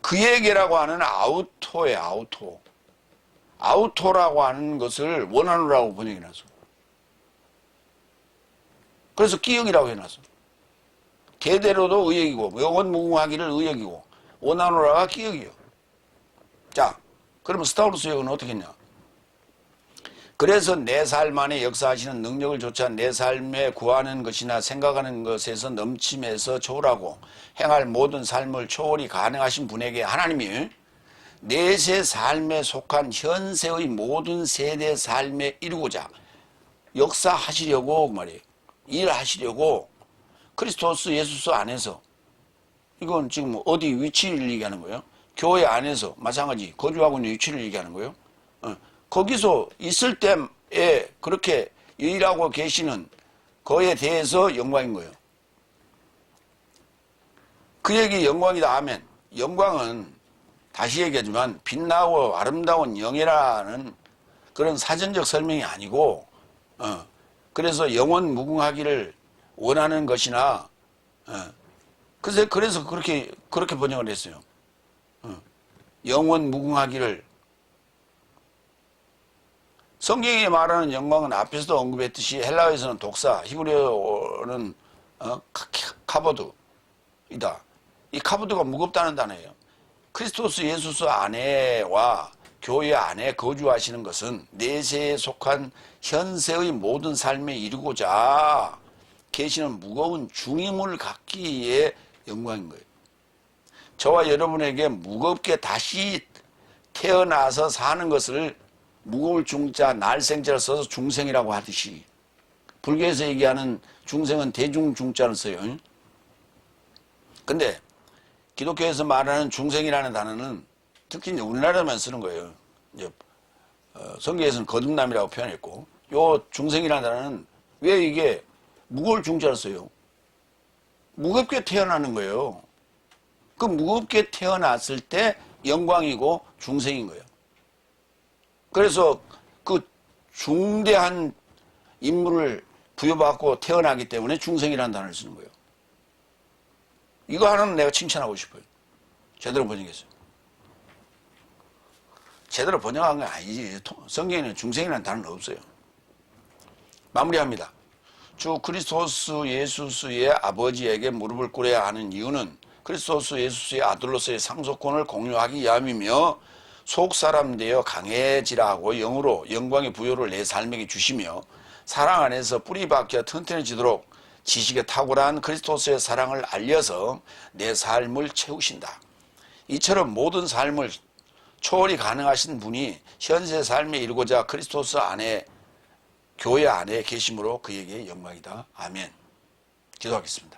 그에게라고 하는 아우토예요. 아우토. 아우토라고 하는 것을 원하노라고 번역해놨어. 그래서 끼역이라고 해놨어. 대대로도 의역이고 영원 무궁하기를 의역이고 원하노라가 끼역이요. 자, 그러면 스타우루스 역은 어떻게 했냐? 그래서 내 삶 안에 역사하시는 능력을 조차 내 삶에 구하는 것이나 생각하는 것에서 넘침에서 초월하고 행할 모든 삶을 초월이 가능하신 분에게 하나님이 내세 삶에 속한 현세의 모든 세대 삶에 이루고자 역사하시려고 말이에요. 일하시려고 그리스도스 예수스 안에서 이건 지금 어디 위치를 얘기하는 거예요? 교회 안에서 마찬가지 거주하고 있는 위치를 얘기하는 거예요. 거기서 있을 때에 그렇게 일하고 계시는 거에 대해서 영광인 거예요. 그에게 영광이다. 아멘. 영광은 다시 얘기하지만 빛나고 아름다운 영이라는 그런 사전적 설명이 아니고 그래서 영원 무궁하기를 원하는 것이나 그래서 그렇게 번역을 했어요. 영원 무궁하기를. 성경이 말하는 영광은 앞에서도 언급했듯이 헬라어에서는 독사, 히브리어는 카보드이다. 이 카보드가 무겁다는 단어예요. 크리스토스 예수 안에와 교회 안에 거주하시는 것은 내세에 속한 현세의 모든 삶에 이루고자 계시는 무거운 중임을 갖기에 영광인 거예요. 저와 여러분에게 무겁게 다시 태어나서 사는 것을 무거울 중자, 날생자를 써서 중생이라고 하듯이 불교에서 얘기하는 중생은 대중중자를 써요. 근데 기독교에서 말하는 중생이라는 단어는 특히 이제 우리나라만 쓰는 거예요. 이제 성경에서는 거듭남이라고 표현했고, 요 중생이라는 단어는 왜 이게 무거울 중자를 써요? 무겁게 태어나는 거예요. 그 무겁게 태어났을 때 영광이고 중생인 거예요. 그래서 그 중대한 임무를 부여받고 태어나기 때문에 중생이라는 단어를 쓰는 거예요. 이거 하나는 내가 칭찬하고 싶어요. 제대로 번역했어요. 제대로 번역한 건 아니지. 성경에는 중생이라는 단어는 없어요. 마무리합니다. 주 그리스도스 예수스의 아버지에게 무릎을 꿇어야 하는 이유는 그리스도스 예수스의 아들로서의 상속권을 공유하기 위함이며 속사람 되어 강해지라고 영으로 영광의 부요를 내 삶에게 주시며 사랑 안에서 뿌리 박혀 튼튼해지도록 지식에 탁월한 그리스도스의 사랑을 알려서 내 삶을 채우신다. 이처럼 모든 삶을 초월이 가능하신 분이 현세 삶에 이루고자 그리스도스 안에 교회 안에 계심으로 그에게 영광이다. 아멘. 기도하겠습니다.